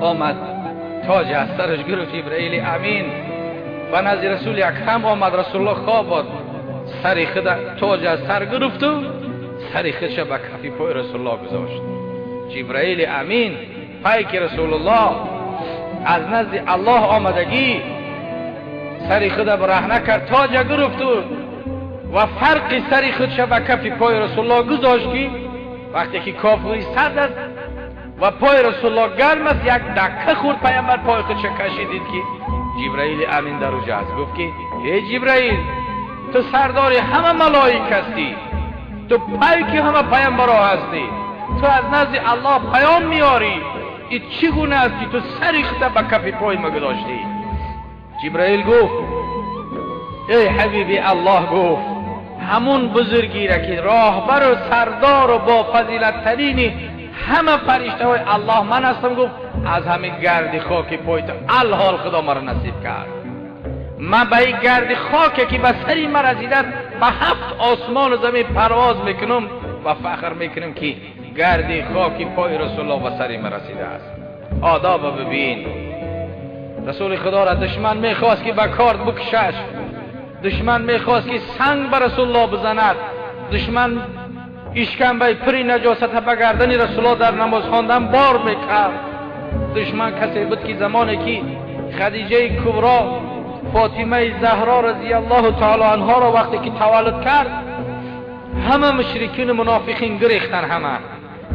آمد تاج از سرش گرفت جبرئیل امین و نزد رسول اکرم آمد. رسول الله خواب بود، سر خود تاج از سر گرفت و سر خودش به کف پای رسول الله گذاشت. جبرئیل امین پیک رسول الله از نزد الله آمدگی سر خود برهنه کرد، تاج گرفت و فرق سر خودش به کف پای رسول الله گذاشت که وقتی که کافری سرد است و پای رسول الله گرم است، یک دکه خورد پیامبر پای خودش کشید، دید که جبرئیل امین در اوجه است. گفت که ای جبرئیل، تو سردار همه ملائک هستی، تو پیک همه پیامبرها هستی، تو از نزد الله پیام میاری، این چگونه است که تو سر خود به کف پای ما گذاشتی؟ جبرئیل گفت ای حبیبی الله، گفت همون بزرگی را که راهبر و سردار و با فضیلت ترین همه فرشته های الله من هستم، گفت از همین گرد خاک پای تو الحال خدا مرا نصیب کرد. من به این گرد خاک که به سری من رسیده به 7 آسمان و زمین پرواز میکنم و فخر میکنم که گرد خاک پای رسول الله به سری من رسیده است. آداب ببین، رسول خدا را دشمن میخواست که به کارد بکشش، دشمن میخواست که سنگ بر رسول الله بزند، دشمن اشکمبه پری نجاست به گردن رسول الله در نماز خواندن بار میکرد. دشمن کسی بود که زمانی که خدیجه کبرا فاطمه زهرا رضی الله تعالی عنها را وقتی که تولد کرد، همه مشرکین منافقین گریختن، همه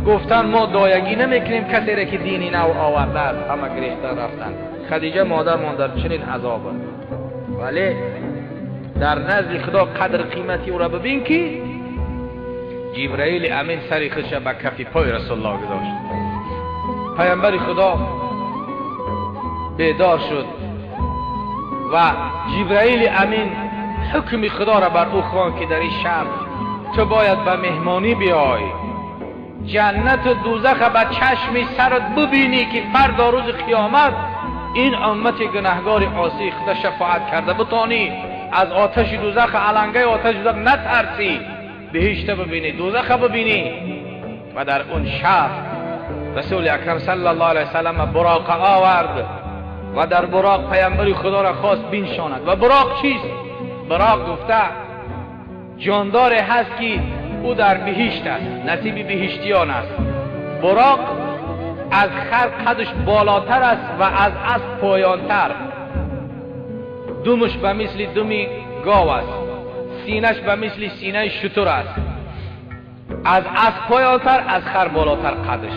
گفتن ما دایگی نمیکنیم کسی را که دینی نو آورده است، همه گریختن رفتن. خدیجه مادر چنین عذاب، ولی در نزد خدا قدر قیمتی او را ببین که جبرئیل امین سر خودش به کف پای رسول الله گذاشت. پیامبر خدا بیدار شد و جبرئیل امین حکم خدا را بر او خواند که در این شب تو باید به مهمانی بیای، جنت و دوزخ به چشم سرت ببینی که فردا روز قیامت این امت گناهگار عاصی خدا شفاعت کرده بتانی از آتش دوزخ، علنگه آتش دوزخ نترسی، بهشت ببینی، دوزخ ببینی. و در اون شب رسول اکرم صلی الله علیه وسلم براق آورد و در براق پیامبر خدا را خواست بنشاند. و براق چیست؟ براق گفته جاندار هست که او در بهشت است، نصیب بهشتیان است. براق از خر قدش بالاتر است و از اسب پایانتر، دومش به مثل دومی گاو است، سینهش به مثل سینه شتر است، از اسب پایانتر، از خر بالاتر قدش،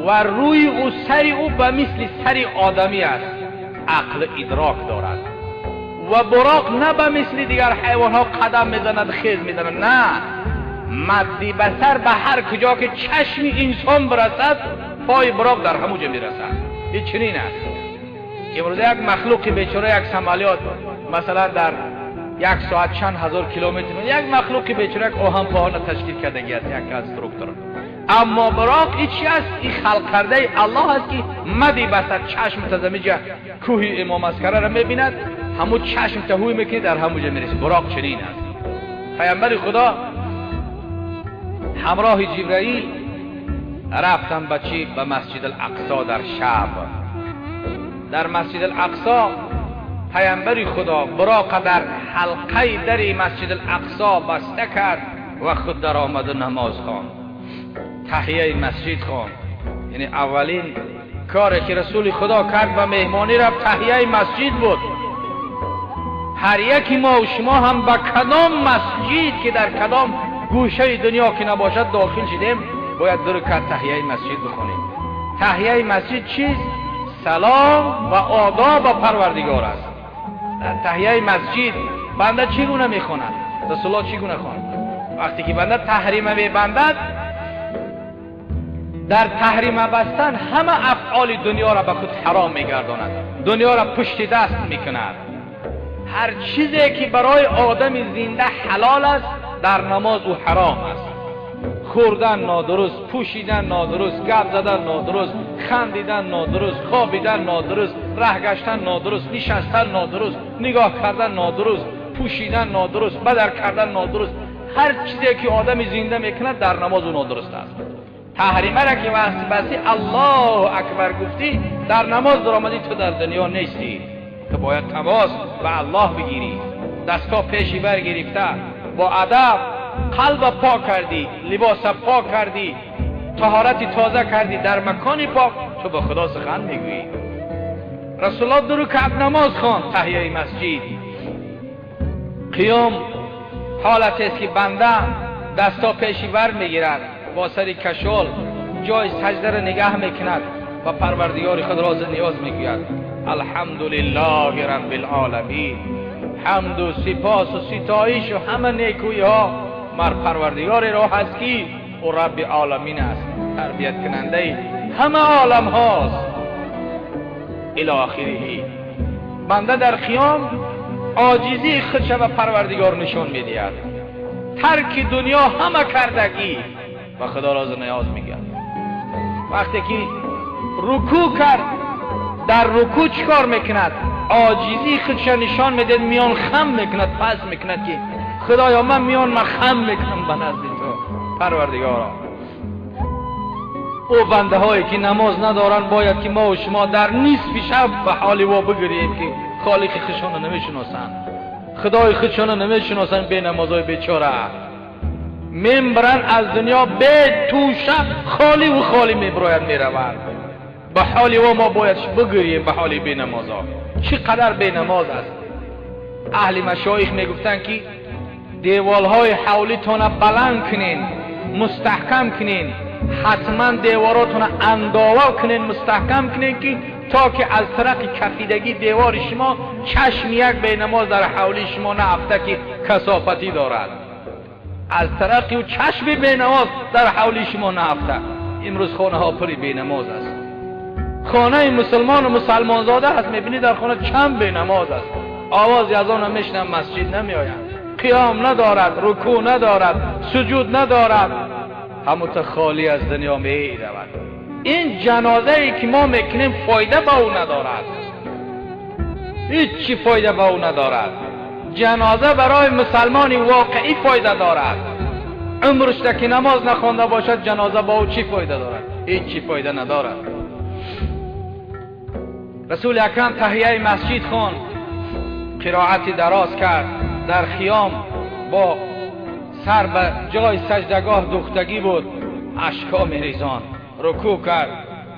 و روی او سری او به مثل سری آدمی است، عقل ادراک دارد. و براق نه به مثل دیگر حیوان ها قدم میزند خیز میزند، نه، مدی بسر به هر کجا که چشم انسان برسد پای براق در همونجا میرسد. این چنین است. امروز یک مخلوق بیچاره، یک سمالیات مثلا در 1 ساعت چند هزار کیلومتر، یک مخلوق بیچاره یک آهن پاهانه تشکیل کردگی است، یک کنسترکتور. اما براق این چی است؟ این خلق کرده الله است که مدی بسر چشم تزمیجه کوهی امام اسکره را میبیند، همون چشم تهوی میکنه در همونجا میرسه. براق چنین است. پیامبر خدا همراه جبرئیل رفتن به چی؟ به مسجد الاقصی در شب. در مسجد الاقصی پیامبر خدا براق در حلقه در مسجد الاقصی بسته کرد و خود در آمد و نماز خواند، تحیه مسجد خواند. یعنی اولین کاری که رسول خدا کرد به مهمانی رفت تحیه مسجد بود. هر یکی ما و شما هم به کدام مسجد که در کدام گوشه دنیا که نباشد داخل شدیم باید 2 رکعت تحیه مسجد بخونیم. تحیه مسجد چیست؟ سلام و آداب پروردگار است. در تحیه مسجد بنده چگونه میخواند؟ رسول الله چگونه خواند؟ وقتی که بنده تحریم میبندد، در تحریم بستن همه افعال دنیا را به خود حرام میگرداند، دنیا را پشت دست میکند. هر چیزی که برای آدم زنده حلال است در نماز او حرام است. خوردن نادرست، پوشیدن نادرست، گپ زدن نادرست، خندیدن نادرست، خوابیدن نادرست، ره گشتن نادرست، نشستن نادرست، نگاه کردن نادرست، پوشیدن نادرست، بدر کردن نادرست. هر چیزی که آدم زنده میکند در نماز او نادرست است. تحریمه را که وقتی بسی الله اکبر گفتی در نماز در آمدی، تو در دنیا نیستی. تو باید تماس به الله بگیری، دستا پیشی برگرفته با ادب قلب پاک کردی، لباس پاک کردی، طهارت تازه کردی در مکان پاک، تو با خدا سخن میگویی. رسول الله 2 رکعت نماز خواند تحیه مسجد. قیام حالت است که بنده دستا پیشی بر میگیرد، با سر کشال جای سجده را نگاه میکند و پروردگار خود راز نیاز میگوید الحمدلله رب العالمین. حمد و سپاس و ستایش و همه نیکویی ها مر پروردگار را هست که او رب عالمین است، تربیت کننده همه عالم هاست الی آخره. بنده در قیام عاجزی خودش به پروردگار نشان میدهد، ترک دنیا همه کردگی و خدا راز نیاز میگه. وقتی که رکوع کرد، در رکوع چیکار میکند؟ عاجزی خودش نشان میده، میان خم میکند، پس میکند که خدایا من میان من خم میکنم به نزد تو پروردگارا. او بنده هایی که نماز ندارن باید که ما و شما در نصف شب به حال وا بگیریم که خالق خودشون نمیشناسن، خدای خودشون نمیشناسن، به نمازای بیچاره میبرن از دنیا به تو شب خالی و خالی میبراید میروند. به حال وا ما باید بگیریم به حال به نمازا. چقدر به نماز است. اهل مشایخ میگفتن که دیوالهای حولیتون بلند کنین، مستحکم کنین، حتما دیواراتون انداوا کنین، مستحکم کنین که تا که از طرف کفیدگی دیوار شما چشم یک به نماز در حولی شما نافته که کثافتی دارد. از طرف و چشم به نماز در حولی شما نافته. امروز خانه ها پری به نماز است. خانه مسلمان و مسلمان زاده هست، میبینی در خانه چند به نماز است. آواز از آن میشنم، مسجد نمی آیند، قیام ندارد، رکوع ندارد، سجود ندارد، هموت خالی از دنیا می رود. این جنازه ای که ما میکنیم فایده به او ندارد، هیچ چی فایده به او ندارد. جنازه برای مسلمانی واقعی فایده دارد. عمرش که نماز نخوانده باشد جنازه با او چی فایده دارد؟ هیچ چی فایده ندارد. رسول اکرم تحیه مسجد خواند، قرائتی دراز کرد، در خیام با سر به جای سجدگاه دوختگی بود، اشکا میریزان. رکوع کرد،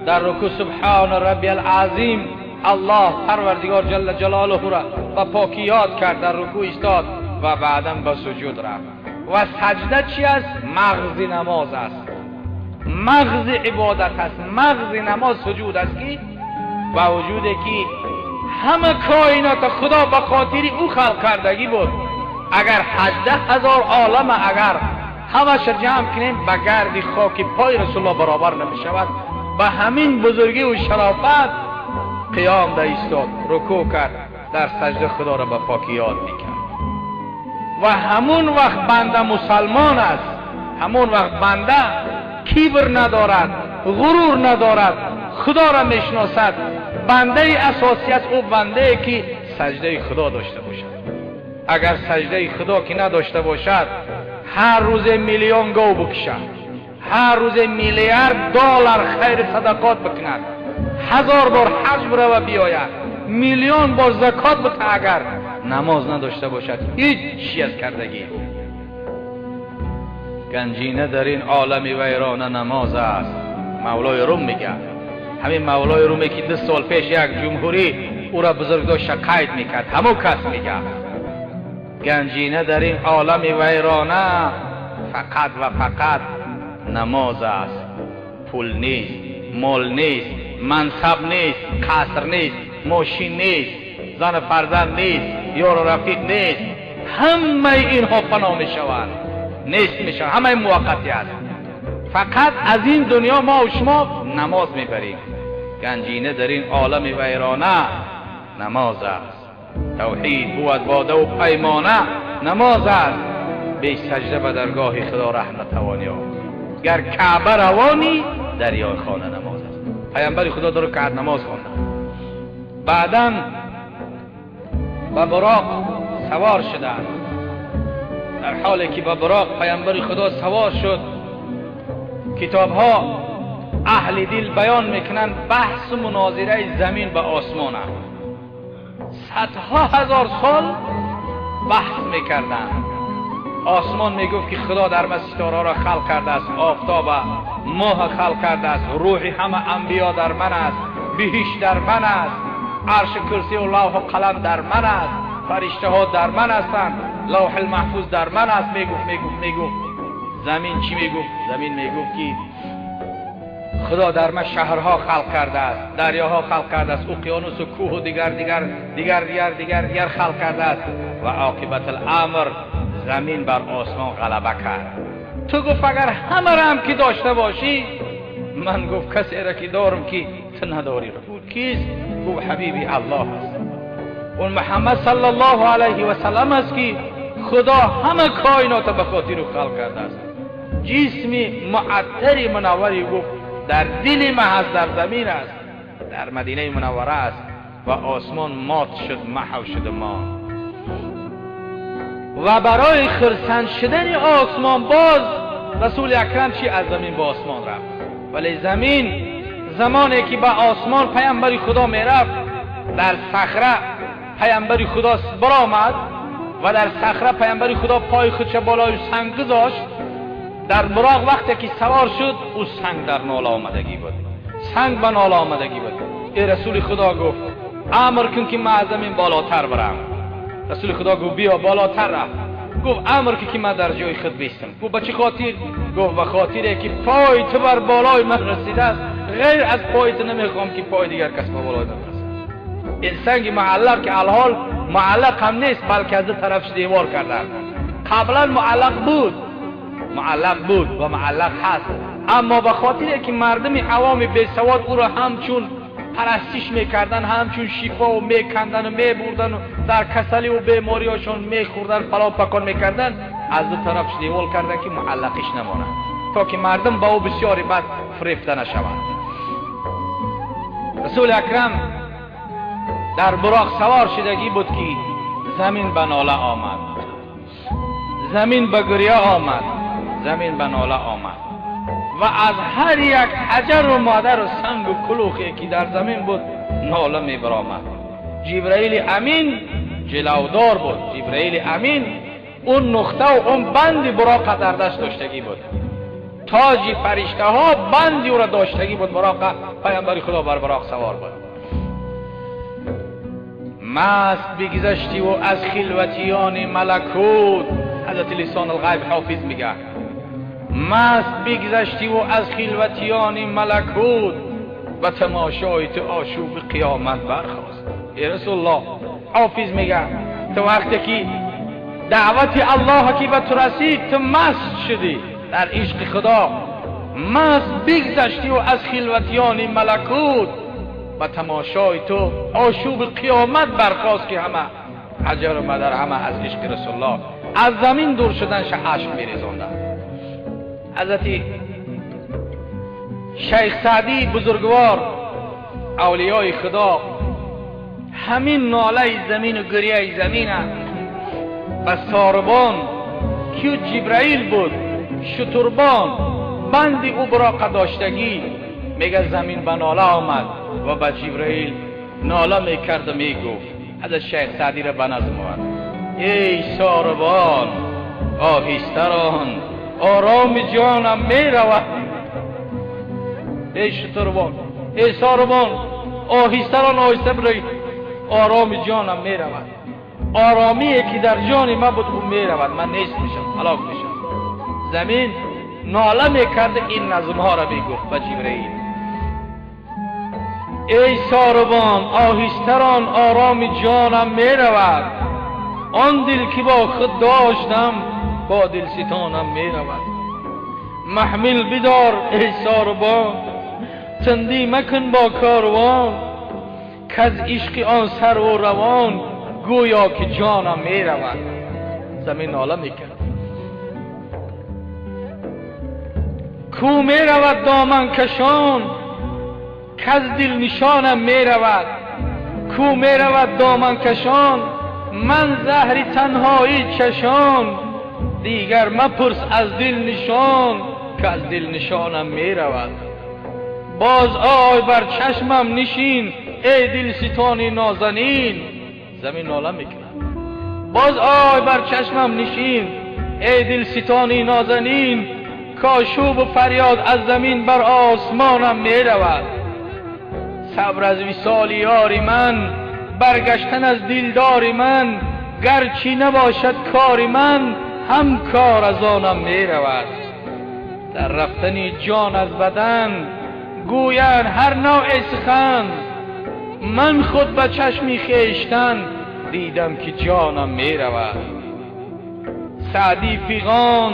در رکوع سبحان ربی العظیم، الله پروردگار جل جلاله را و پاکی یاد کرد، در رکوع ایستاد و بعدا به سجود رفت. و سجده چی است؟ مغز نماز است، مغز عبادت است، مغز نماز سجود است که با وجودی که همه کائنات خدا به خاطر او خلق کردگی بود. اگر 18,000 عالم اگر همش جمع کنیم به گرد خاک پای رسول الله برابر نمی شود. به همین بزرگی و شرافت قیام ده ایستاد، رکوع کرد، در سجده خدا را به پاکی یاد میکرد. و همون وقت بنده مسلمان است، همون وقت بنده کبر ندارد، غرور ندارد، خدا را میشناسد. بنده اساسی است او بنده که سجده خدا داشته باشد. اگر سجده خدا که نداشته باشد، هر روز میلیون گاو بکشد، هر روز میلیارد دلار خیر صدقات بکند، 1000 بار حج بره و بیاید، میلیون بار زکات بده، اگر نماز نداشته باشد هیچ چیز از کردگی. گنجینه در این عالم ویرانه نماز است. مولای روم میگه، همین مولای رومی که 2 سال پیش یک جمهوری او را بزرگ داشت قید میکرد، همون کس میگه گنجینه در این عالم ویرانه فقط و فقط نماز است. پول نیست، مال نیست، منصب نیست، قصر نیست، ماشین نیست، زن فرزند نیست، یار و رفیق نیست. همه اینها فنا میشوند، نیست میشوند، همه موقتی است. فقط از این دنیا ما و شما نماز میبریم. گنجینه در این عالم ویرانه نماز است. توحید بود باده و پیمانه نماز است. به سجده به درگاه خدا رحمت توانی گر کعبه روانی دریای خانه نماز است. پیامبر خدا در رکعت نماز خوانده. بعداً به براق سوار شدند. در حالی که به براق پیامبر خدا سوار شد، کتاب ها اهل دل بیان میکنن بحث و مناظره زمین و آسمان هم صدها هزار سال بحث میکردن. آسمان میگفت که خدا در ستاره را خلق کرده است، آفتاب و ماه خلق کرده است، روح همه انبیا در من است، بهشت در من است، عرش کرسی و لوح و قلم در من است، فرشته ها در من هستند، لوح المحفوظ در من است. میگفت زمین چی میگفت؟ زمین میگفت که خدا در من شهرها خلق کرده است، دریاها خلق کرده است، اقیانوس و کوه و دیگر خلق کرده است و عاقبت الامر زمین بر آسمان غلبه کرد. تو گفت اگر همه را هم که داشته باشی، من گفت کسی را که دارم که تو نداری. گفت کیست؟ گفت حبیبی الله است، اون محمد صلی الله علیه و سلم است که خدا همه کائنات به خاطر او خلق کرده است. جسمی معطر منوری گفت در دل محض در زمین است، در مدینه منوره است و آسمان مات شد، محو شد ما. و برای خرسند شدن آسمان باز رسول اکرم چی از زمین به آسمان رفت. ولی زمین زمانی که به آسمان پیامبر خدا میرفت، در صخره پیامبر خدا برآمد و در صخره پیامبر خدا پای خودش بالای سنگ گذاشت. در براق وقتی که سوار شد، او سنگ در ناله آمدگی بود، سنگ به ناله آمدگی بود. ای رسول خدا گفت امر کن که من از زمین بالاتر برم. رسول خدا گفت بیا بالاتر رفت. گفت امر کن که من در جای خود بیستم. گفت به چه خاطر؟ گفت به خاطری که پای تو بر بالای من رسیده است، غیر از پای تو نمیخوام که پای دیگر کس به بالای من رسید. این سنگ معلق که الحال معلق هم نیست، بلکه از طرفش دیوار کردن. قبلا معلق بود و معلق هست، اما به خاطر که مردم عوام بیسواد او را همچون پرستش میکردن، همچون شفا و میکندن و میبردن و در کسلی و بیماری هاشون میخوردن، پلا پکان میکردن، از دو طرفش دیوار کردن که معلقش نماند، تا که مردم با او بسیاری بد فریفته نشوند. رسول اکرم در براق سوار شدگی بود که زمین به ناله آمد، زمین به گریه آمد، زمین به ناله آمد و از هر یک حجر و مادر و سنگ و کلوخی که در زمین بود ناله می برآمد. جبرائیل امین جلودار بود. جبرائیل امین اون نقطه و اون بند براق در دست داشتگی بود. تاج فرشته ها بندی او را داشتگی بود. براق پیامبر خدا بر براق سوار بود. مست بگذشتی و از خلوتیان ملکوت، حضرت لسان الغیب حافظ میگه، مست بگذشتی و از خلوتیان ملکوت و تماشای تو آشوب قیامت برخاست. ای رسول الله، حافظ میگه تو وقتی که دعوت الله که به تو رسید، تو مست شدی در عشق خدا، مست بگذشتی و از خلوتیان ملکوت و تماشای تو آشوب قیامت برخاست که همه حجر و مدر همه از عشق رسول الله از زمین دور شدن، عشق میریزوندن. حضرت شیخ سعدی بزرگوار اولیای خدا همین ناله زمین و گریه زمین و ساربان که جبرائیل بود، شتربان بندی او براق داشتگی، میگه زمین به ناله آمد و به جبرائیل ناله میکرد و میگفت. حضرت شیخ سعدی را به نظم آورد: ای ساربان آهستران، آرام جانم میرود. ای شتربان، ای ساربان آهستران، آهسته برید، آرام جانم میرود. آرامی که در جان من بود او میرود، من نیست میشم، هلاک میشم. زمین ناله میکرد، این نظم ها را میگفت به جبرائیل: ای ساربان آهستران، آرام جانم میرود. آن دل که با خود داشتم با دل ستانم میرود. محمل بدار ای ساربان، تندی مکن با کاروان، که از عشق آن سر و روان گویا که جانم میرود. زمین ناله میکرد: کو میرود دامن کشان، که از دل نشانم میرود. کو میرود دامن کشان، من زهر تنهایی چشان. دیگر مپرس از دل نشان، که از دل نشانم می رود. باز آی بر چشمم نشین ای دل ستانی نازنین. زمین ناله میکنه. باز آی بر چشمم نشین ای دل ستانی نازنین. کاشوب و فریاد از زمین بر آسمانم می رود. صبر از وصال یاری من، برگشتن از دلدار من. گرچه نباشد کاری من، هم کار از آنم می رود. در رفتن جان از بدن گویند هر نوع سخن. من خود به چشمی خویشتن دیدم که جانم می رود. سعدی فیغان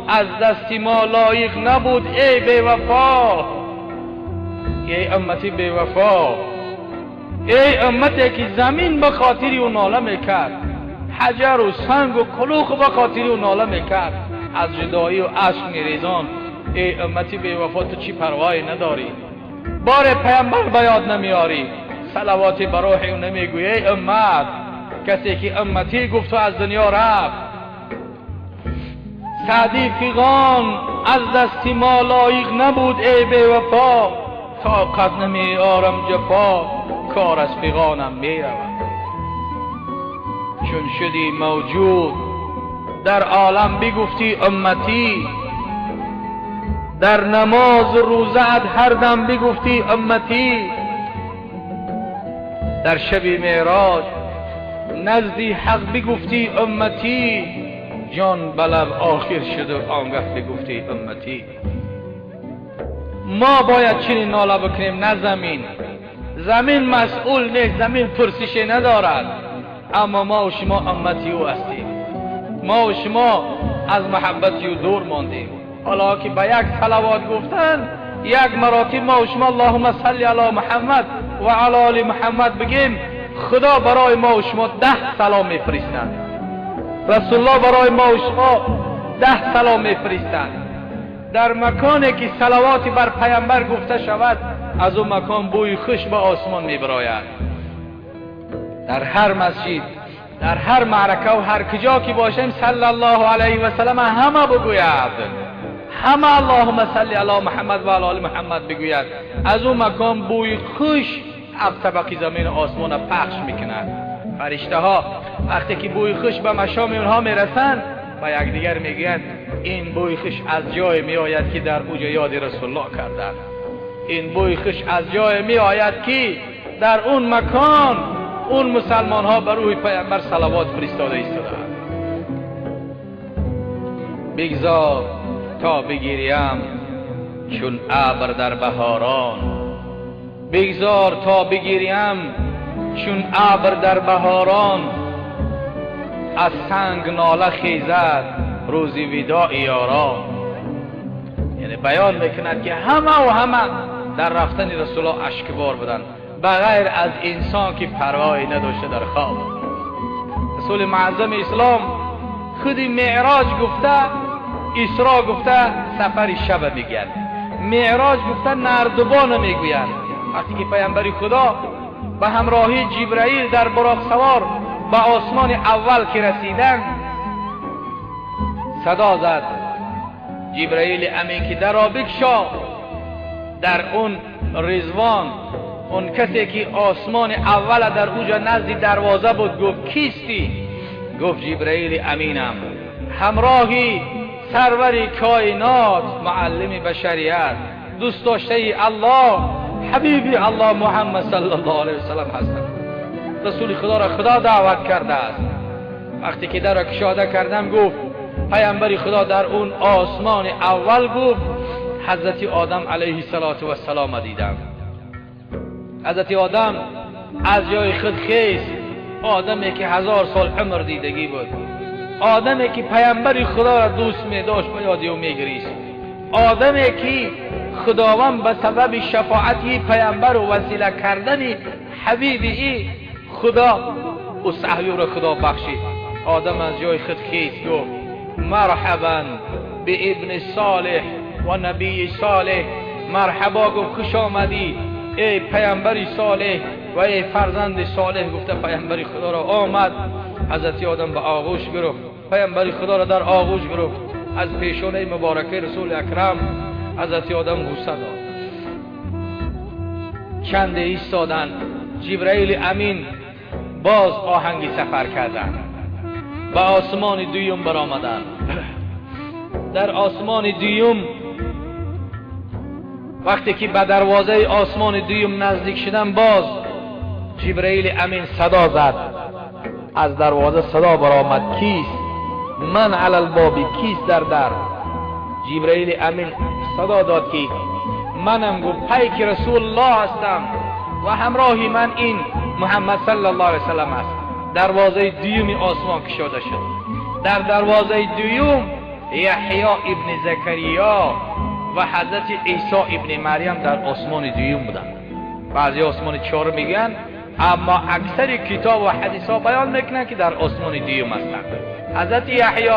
از دست ما لایق نبود ای بی وفا. ای امتی بی وفا، ای امتی که زمین به خاطری او ناله میکرد، حجر و سنگ و کلوخ به خاطری او ناله میکرد، از جدایی و عشق میریزان. ای امتی بی وفا، تو چی پروایی نداری؟ بار پیامبر به یاد نمیاری، صلواتی بر روح او نمیگویی. ای امت، کسی که امتی گفت و از دنیا رفت. سعدی فیغان از دست ما لایق نبود ای بی وفا. طاقت نمی آرم جفا، کار از فیغانم می رود. چون شدی موجود در عالم بگفتی امتی. در نماز و روزت هر دم بگفتی امتی. در شب معراج نزدی حق بگفتی امتی. جان بلب آخر شد و آنگه بگفتی امتی. ما باید چنین ناله بکنیم، نه زمین. زمین مسئول نیست، زمین پرسشی ندارد. اما ما و شما امتی او هستیم. ما و شما از محبتی او دور ماندیم. حالا که به یک صلوات گفتن، یک مراتب ما و شما اللهم صل علی محمد و علی آل محمد بگیم، خدا برای ما و شما 10 سلام میفرستند. رسول الله برای ما و شما 10 سلام میفرستند. در مکانی که صلواتی بر پیامبر گفته شود، از اون مکان بوی خوش به آسمان میبراید. در هر مسجد، در هر معرکه و هر کجا که باشیم، صلی الله علیه و سلم همه بگوید، همه اللهم صل علی محمد و علی آل محمد بگوید. از اون مکان بوی خوش 7 طبقه زمین و آسمان پخش میکنند. فرشته ها وقتی که بوی خوش به مشام اونها میرسند، و یکدیگر میگویند این بوی خوش از جای می آید که در اوجا یاد رسول الله کردند. این بوی خوش از جای می آید که در اون مکان اون مسلمان ها بر روی پیامبر صلوات فرستاده ایستادند. بگذار تا بگیریم چون ابر در بهاران. بگذار تا بگیریم چون ابر در بهاران. از سنگ ناله خیزد روزی وداع یاران. یعنی بیان میکند که همه و همه در رفتن رسول الله اشکبار بودن، بغیر از انسان که پروایی نداشته در خواب. رسول معظم اسلام خودی معراج گفته، اسرا گفته سفر شب میگن، معراج گفته نردبان میگویند. وقتی که پیامبر خدا به همراهی جبرائیل در براق سوار به آسمان اول که رسیدن، صدا زد جبرائیل امین که درا بگشا. در اون رضوان، اون کسی که آسمان اول در اوجا نزد دروازه بود، گفت کیستی؟ گفت جبرائیل امینم، همراهی سرور کائنات، معلم بشریت، دوست داشته الله، حبیبی الله محمد صلی الله علیه وسلم هستند. رسول خدا را خدا دعوت کرده است. وقتی که در را کشاده کردم، گفت پیامبر خدا در اون آسمان اول گفت حضرت آدم علیه السلام دیدم. حضرت آدم از جای خود خیست، آدمی که 1000 سال عمر دیدگی بود، آدمی که پیامبر خدا را دوست می داشت و یاد او می گریست، آدمی که خداوند به سبب شفاعتی پیامبر و وسیله کردن حبیبی خدا و صحبی را خدا بخشید. آدم از جای خود خیست، گفت مرحبا به ابن صالح و نبی صالح. مرحبا، گفت خوش آمدی ای پیامبر صالح و ای فرزند صالح. گفته پیامبر خدا را آمد. حضرت آدم به آغوش گرفت، پیامبر خدا را در آغوش گرفت. از پیشانه مبارکه رسول اکرم حضرت آدم بوسه داد. چند ایستادن، جبرئیل امین باز آهنگی سفر کردند، به آسمان دویم برآمدند. در آسمان دویم وقتی که به دروازه آسمان دویم نزدیک شدن، باز جبرئیل امین صدا زد. از دروازه صدا برآمد: کیست؟ من علی الباب، کیست در در؟ جبرئیل امین صدا داد که منم. گفت پیک رسول الله هستم و همراهی من این محمد صلی الله علیه وسلم است. دروازه دویم آسمان کشاده شد. در دروازه دویم یحیی ابن زکریا و حضرت عیسی ابن مریم در آسمان دویم بودند. بعضی آسمان چهار میگن، اما اکثر کتاب و حدیث ها بیان میکنن که در آسمان دویم هستند. حضرت یحیی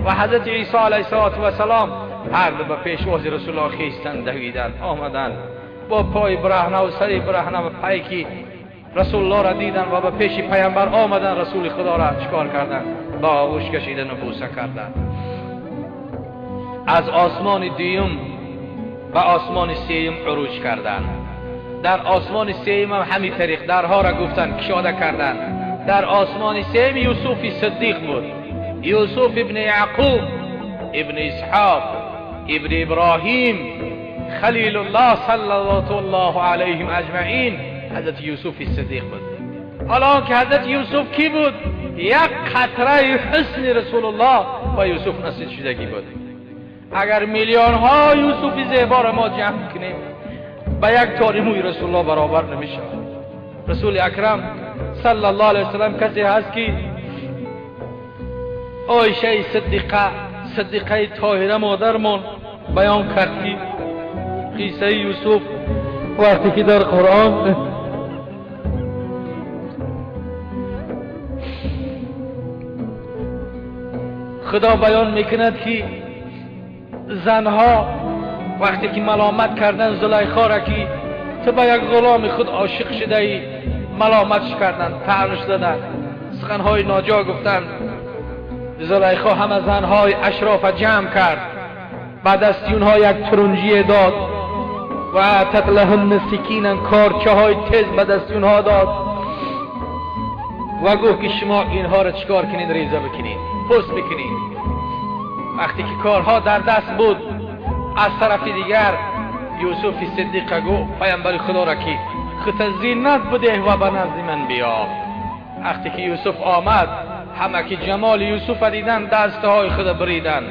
و حضرت عیسی علیه السلام هر دو به پیشواز رسول الله خیستند، دویدند، آمدند با پای برهنه و سر برهنه و پیکی رسول الله را دیدن و به پیش پیامبر آمدن. رسول خدا را چکار کردن؟ با آغوش کشیدن و بوسه کردن. از آسمان دویم به آسمان سوم عروج کردند. در آسمان سوم هم همین طریق درها را گفتن کشاده کردند. در آسمان سوم یوسف صدیق بود، یوسف ابن یعقوب ابن اسحاق ابن ابراهیم خلیل الله صلوات الله علیهم اجمعین. حضرت یوسف صدیق بود. حالا که حضرت یوسف کی بود؟ یک قطره حسن رسول الله و یوسف نصیب شدگی بود. اگر میلیون ها یوسف زیبا را ما جمع کنیم، با یک تار موی رسول الله برابر نمیشه. رسول اکرم صلی الله علیه وسلم کسی هست که عایشه صدیقه طاهره مادرمان بیان کرد که قصه یوسف وقتی که در قرآن خدا بیان میکند که زنها وقتی که ملامت کردن زلیخا را که تو به یک غلام خود عاشق شده ای، ملامتش کردن، طعنش دادن، سخنهای ناجا گفتن. زلیخا همه زنهای اشراف جمع کرد، بعد دست اونها یک ترنجی داد و تطلهن سکینن، کارچه های تیز به دست اونها داد و گفت که شما اینها را چیکار کنید؟ ریزه بکنید، پوست بکنید. وقتی که کارها در دست بود، از طرف دیگر یوسف صدیق گفت پیامبر خدا را که خط زینت بده و به نزد من بیا. وقتی که یوسف آمد، همه که جمال یوسف دیدن دستهای خود بریدن،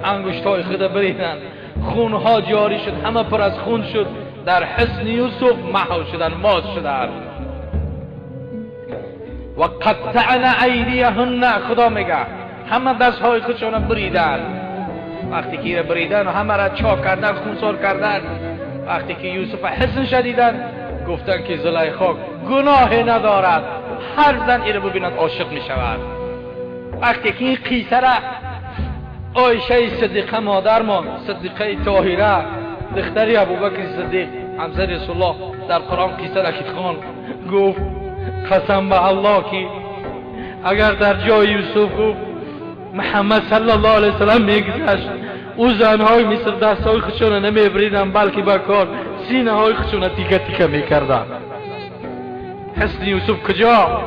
انگشتهای خود بریدن، خونها جاری شد، همه پر از خون شد. در حسن یوسف محو شدن، مات شدن. و قطعنا ایدیهن، خدا میگه همه دستهای خودشون بریدن. وقتی که بریدن و همه را چاک کردن، خونسار کردن. وقتی که یوسف حسن شدیدن، گفتن که زلیخا گناهی ندارد، هر زن این رو ببیند عاشق می شود. وقتی که این قیصه را عایشه صدیقه مادرمان، صدیقه طاهره دختری ابوبکر صدیق همسر رسول الله در قرآن قیصه را خواند، گفت قسم به الله که اگر در جای یوسف گفت محمد صلی الله علیه وسلم میگذشت، او زنهای مصر دستهای خودشون نمیبریدن، بلکه با کار سینه های خودشون تیکه تیکه میکردن. حسن یوسف کجا؟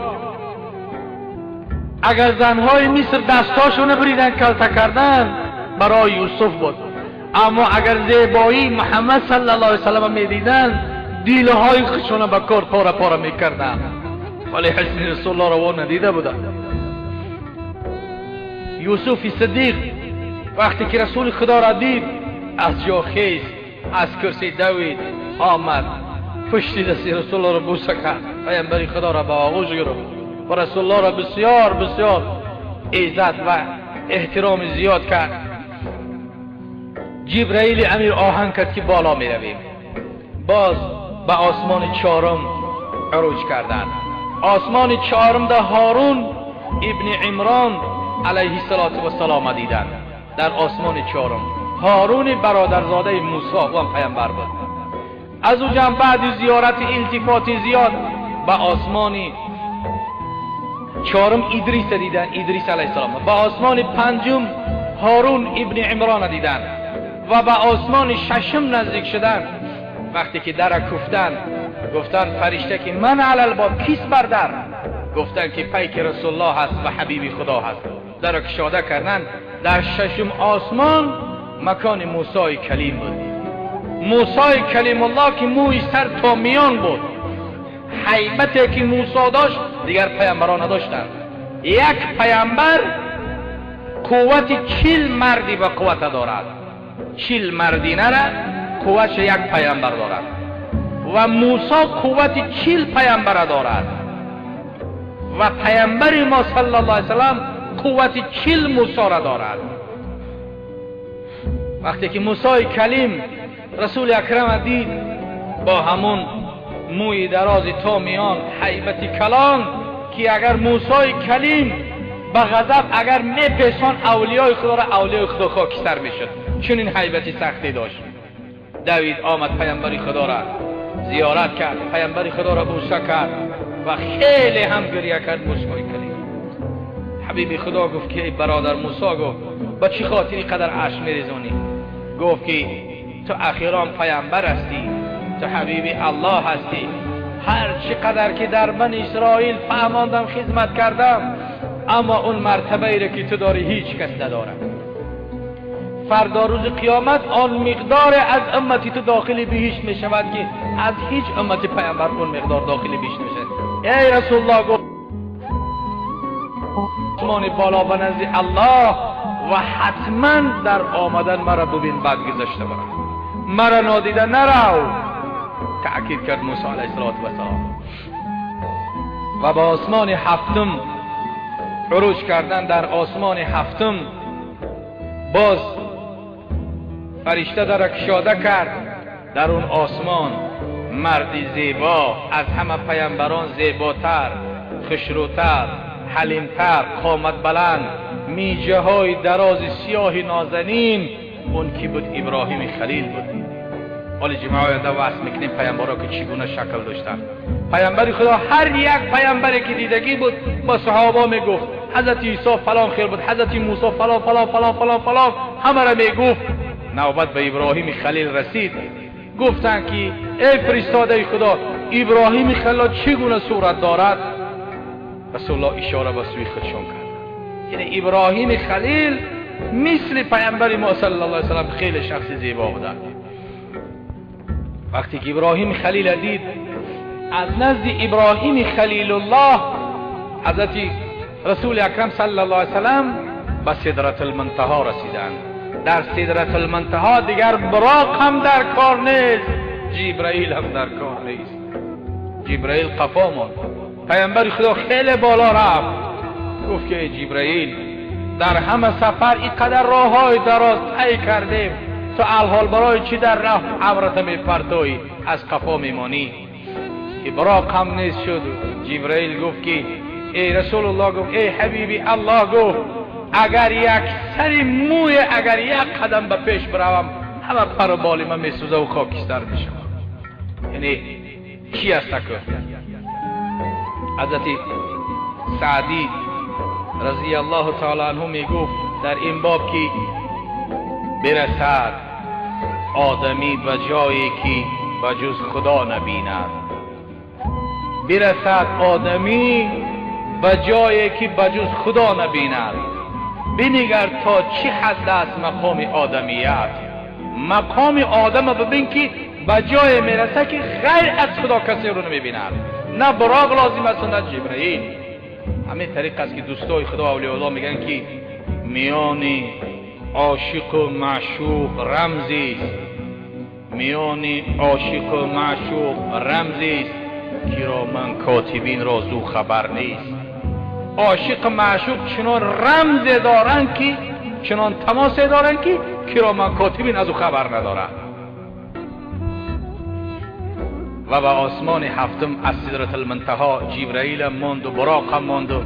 اگر زنهای مصر دستاشون نبریدن کلته کردن، برای یوسف بود. اما اگر زیبایی محمد صلی الله علیه وسلم میدیدن، دیله های خودشون با کار پاره پاره میکردن، ولی حسن رسول الله رو ندیده بودن. یوسف صدیق وقتی که رسول خدا را دید، از جا خیست، از کرسی دوید، آمد پشت دست رسول الله را بوسه کرد، پیامبر خدا را به آغوش گرفت و رسول الله را بسیار بسیار عزت و احترام زیاد کرد. جبرئیل امیر آهنگ کرد که بالا می رویم. باز به آسمان چهارم عروج کردند. آسمان چهارم ده هارون ابن عمران علیه السلام دیدند. در آسمان چهارم هارون برادرزاده موسی و پیامبر بود. از او جمع بعد زیارت التفات زیاد به آسمان چهارم ادریس دیدن، ادریس علیه السلام. به آسمان پنجم هارون ابن عمران دیدن و به آسمان ششم نزدیک شدن. وقتی که در کفتن گفتن فرشته که من علی الباب، کیست بر در؟ گفتن که پیک رسول الله هست و حبیب خدا هست. در کشاده کردن، در ششم آسمان مکان موسی کلیم بود. موسی کلیم الله که موی سر تا میان بود. هیبتی که موسی داشت دیگر پیامبران نداشتند. یک پیامبر قوت 40 مردی به قوت دارد. 40 مردینه را قوت یک پیامبر دارد و موسی قوت 40 پیامبر دارد و پیامبر ما صلی الله علیه وسلم قوت 40 موسی را دارد. وقتی که موسی کلیم رسول اکرم دید با همون موی دراز تا میان، هیبت کلان که اگر موسی کلیم به غضب اگر میپیسان اولیای خدا را اولیای خدا خاکستر میشد، چنین هیبتی سختی داشت. دوید آمد پیامبر خدا را زیارت کرد، پیامبر خدا را بوسه کرد و خیلی هم گریه کرد. موسی کلیم حبیب خدا گفت که ای برادر موسی، گفت با چی خاطری قدر اشک میریزونی؟ گفت که تو اخیرا پیامبر هستی، تو حبیب الله هستی. هر چقدر که در بنی اسرائیل فهماندم خدمت کردم، اما اون مرتبه ای که تو داری هیچ کس نداره. فردا روز قیامت آن مقدار از امتی تو داخل بهشت می شود که از هیچ امتی پیامبر اون مقدار داخل بهشت می شود. ای رسول الله گفت آسمان بالا به نزد الله و حتما در آمدن مرا ببین، بعد گذشته مرا نادیده نرو. تأکید کرد موسی علیه السلام و با آسمان هفتم عروج کردن. در آسمان هفتم باز فرشته در کشاده کرد. در اون آسمان مردی زیبا، از همه پیامبران زیباتر، خشروتر، حلیمتر، قامت بلند، میجه های دراز سیاه نازنین، اون کی بود؟ ابراهیم خلیل بود. حالا جمعه آینده وصل میکنیم پیامبرها که چگونه شکل داشتن. پیامبر خدا هر یک پیامبری که دیدگی بود با صحابه میگفت حضرت عیسی فلان خیر بود، حضرت موسی فلان فلان فلان فلان فلان، همه را میگفت. نوبت به ابراهیم خلیل رسید. گفتن که ای فرستاده خدا، ابراهیم خلیل چگونه صورت دارد؟ رسول الله اشاره به سوی خودشون کرد. یعنی ابراهیم خلیل مثل پیامبر ما صلی الله علیه وسلم خیلی شخص زیبا بود. وقتی که ابراهیم خلیل دید، از نزد ابراهیم خلیل الله حضرت رسول اکرم صلی الله علیه وسلم به سدرة المنتهی رسیدند. در سدرة المنتهی دیگر براق هم در کار نیست، جبرائیل هم در کار نیست. جبرائیل قفا ماند. پیامبر خدا خیلی بالا رفت. گفت که جبرائیل، در همه سفر اینقدر راههای دراز طی کردیم، تو الحال برای چی در راه عبرت میپرتوی، از قفا میمانی؟ که براق هم نیست شد. جبرائیل گفت که ای رسول الله، گفت ای حبیبی الله، گفت اگر یک سری موی، اگر یک قدم به پیش بروم، همه پر و بال من میسوزه و خاکستر میشم. یعنی چی است که حضرت سعدی رضی الله تعالی عنه میگفت در این باب که برسد آدمی به جایی که به جز خدا نبیند، برسد آدمی به جایی که به جز خدا نبیند. بنگر تا چه حد است مقام آدمیت. مقام آدم ببین که به جای میرسه که غیر از خدا کسی رو نمیبیند، نه براق لازم است نه جبرائیل. همین طریق است که دوستای خدا اولیاء الله میگن که میان عاشق و معشوق رمزی است، میان عاشق و معشوق رمزی است، کرامان کاتبین را زو خبر نیست. عاشق معشوق چنان رمز دارن که، چنان تماس دارن که کرامان کاتبین از او خبر ندارن. و به آسمان هفتم از سدرة المنتهی جبرائیل ماند و براق هم ماند و